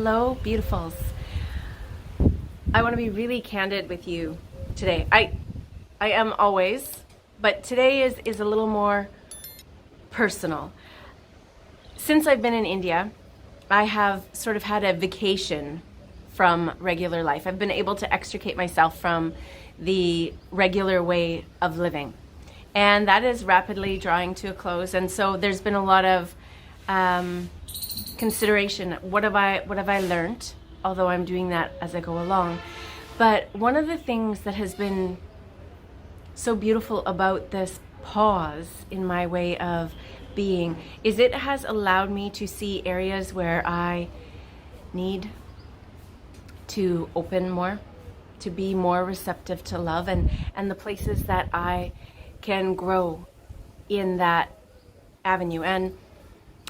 Hello, beautifuls. I want to be really candid with you today. I am always, but today is a little more personal. Since I've been in India, I have sort of had a vacation from regular life. I've been able to extricate myself from the regular way of living. And that is rapidly drawing to a close. And so there's been a lot of consideration. What have I learned? Although I'm doing that as I go along. But one of the things that has been so beautiful about this pause in my way of being is it has allowed me to see areas where I need to open more, to be more receptive to love, and the places that I can grow in that avenue. And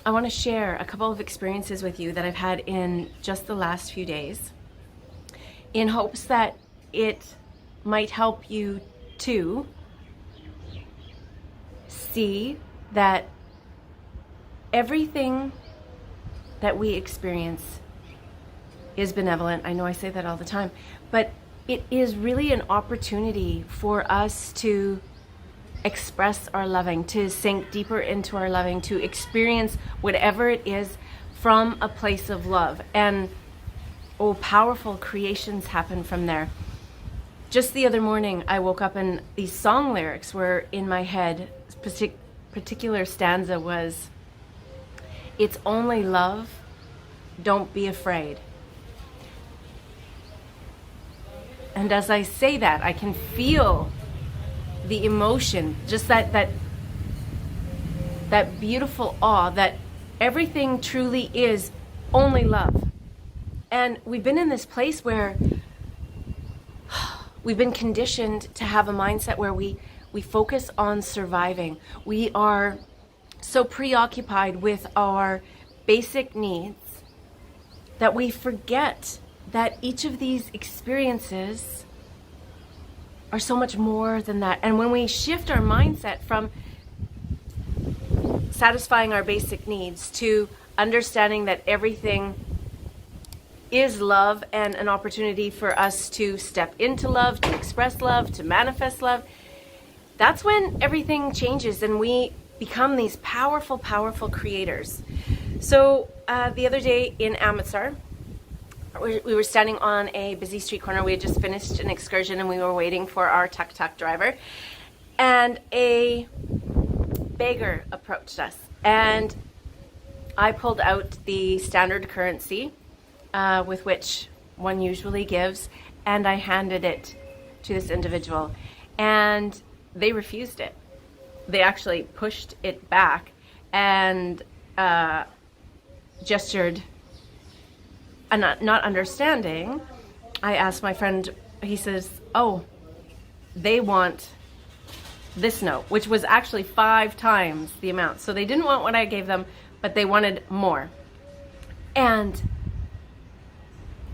I want to share a couple of experiences with you that I've had in just the last few days, in hopes that it might help you to see that everything that we experience is benevolent. I know I say that all the time, but it is really an opportunity for us to express our loving, to sink deeper into our loving, to experience whatever it is from a place of love. And powerful creations happen from there. Just the other morning, I woke up and these song lyrics were in my head. Particular stanza was, "It's only love, don't be afraid." And as I say that, I can feel the emotion, just that beautiful awe that everything truly is only love. And we've been in this place where we've been conditioned to have a mindset where we focus on surviving. We are so preoccupied with our basic needs that we forget that each of these experiences are so much more than that. And when we shift our mindset from satisfying our basic needs to understanding that everything is love and an opportunity for us to step into love, to express love, to manifest love, that's when everything changes and we become these powerful, powerful creators. So the other day in Amritsar, we were standing on a busy street corner. We had just finished an excursion and we were waiting for our tuk-tuk driver. And a beggar approached us. And I pulled out the standard currency with which one usually gives, and I handed it to this individual. And they refused it. They actually pushed it back and gestured. And not understanding, I asked my friend, he says, "Oh, they want this note," which was actually 5 times the amount. So they didn't want what I gave them, but they wanted more. And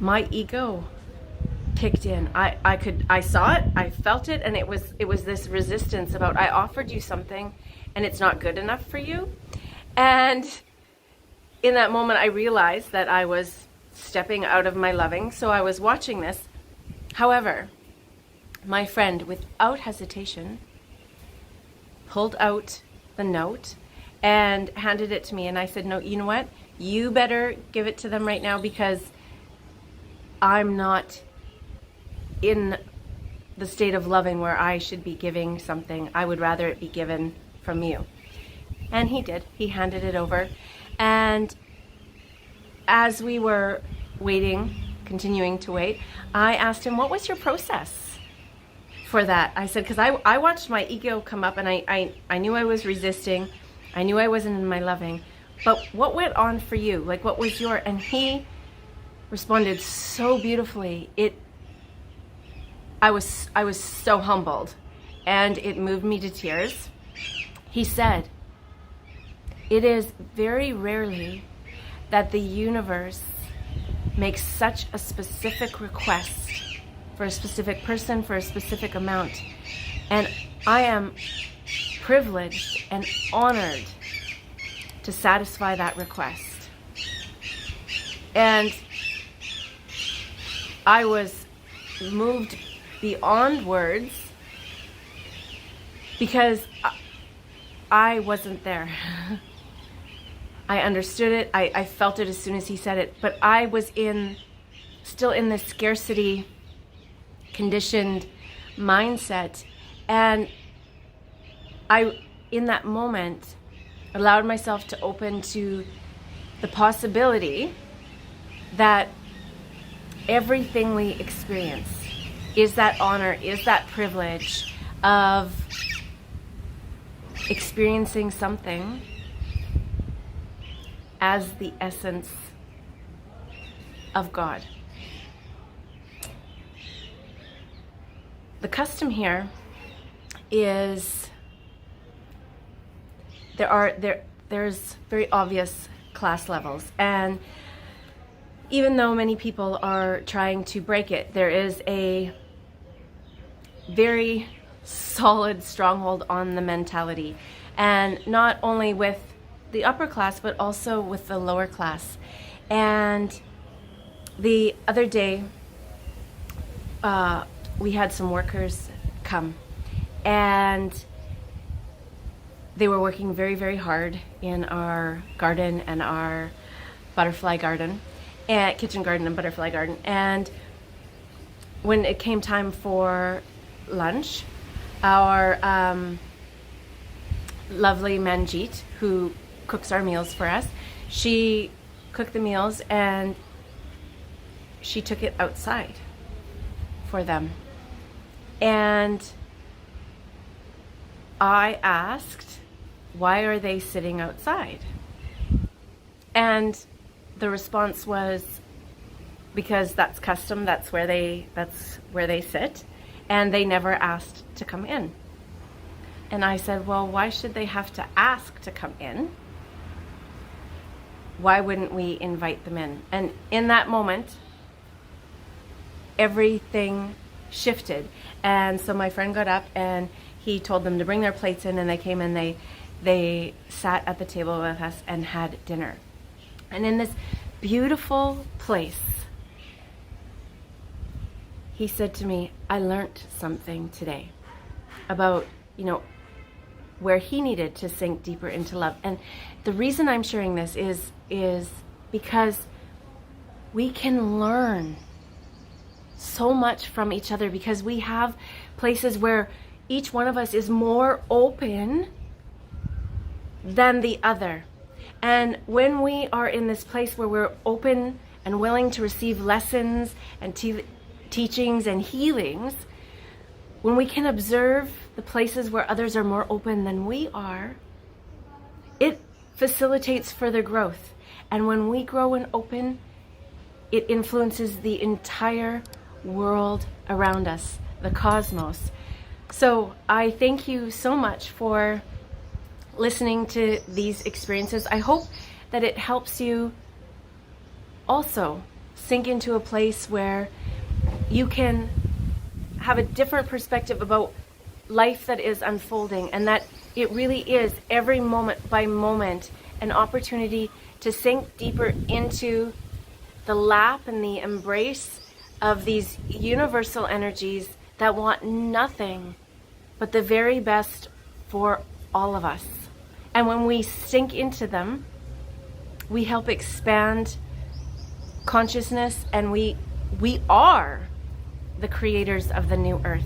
my ego kicked in. I saw it, I felt it, and it was this resistance about, I offered you something and it's not good enough for you. And in that moment I realized that I was stepping out of my loving, so I was watching this. However, my friend, without hesitation, pulled out the note and handed it to me, and I said, "No, you know what? You better give it to them right now, because I'm not in the state of loving where I should be giving something. I would rather it be given from you." And he did. He handed it over. And as we were waiting, continuing to wait, I asked him, "What was your process for that?" I said, because I watched my ego come up, and I knew I was resisting. I knew I wasn't in my loving. But what went on for you? Like, what was your... And he responded so beautifully. I was so humbled, and it moved me to tears. He said, "It is very rarely that the universe makes such a specific request for a specific person, for a specific amount. And I am privileged and honored to satisfy that request." And I was moved beyond words because I wasn't there. I understood it. I felt it as soon as he said it, but I was still in this scarcity conditioned mindset, and I, in that moment, allowed myself to open to the possibility that everything we experience is that honor, is that privilege of experiencing something as the essence of God. The custom here is there's very obvious class levels, and even though many people are trying to break it, there is a very solid stronghold on the mentality, and not only with the upper class but also with the lower class. And the other day we had some workers come, and they were working very, very hard in our garden and our butterfly garden, and kitchen garden and butterfly garden. And when it came time for lunch, our lovely Manjeet, who cooks our meals for us, she cooked the meals and she took it outside for them. And I asked, why are they sitting outside? And the response was, because that's custom, that's where they sit, and they never asked to come in. And I said, well, why should they have to ask to come in? Why wouldn't we invite them in? And in that moment, everything shifted. And so my friend got up and he told them to bring their plates in, and they came and they sat at the table with us and had dinner. And in this beautiful place, he said to me, I learned something today about, where he needed to sink deeper into love. And the reason I'm sharing this is because we can learn so much from each other, because we have places where each one of us is more open than the other. And when we are in this place where we're open and willing to receive lessons and teachings and healings, when we can observe the places where others are more open than we are, it facilitates further growth. And when we grow and open, it influences the entire world around us, the cosmos. So I thank you so much for listening to these experiences. I hope that it helps you also sink into a place where you can have a different perspective about life that is unfolding, and that it really is every moment by moment an opportunity to sink deeper into the lap and the embrace of these universal energies that want nothing but the very best for all of us. And when we sink into them, we help expand consciousness, and we are the creators of the new earth.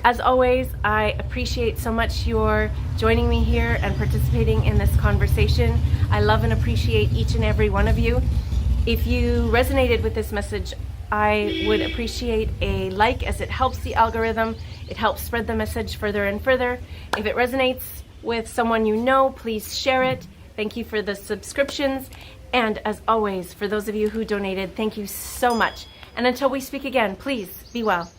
As always, I appreciate so much your joining me here and participating in this conversation. I love and appreciate each and every one of you. If you resonated with this message, I would appreciate a like, as it helps the algorithm. It helps spread the message further and further. If it resonates with someone you know, please share it. Thank you for the subscriptions. And as always, for those of you who donated, thank you so much. And until we speak again, please be well.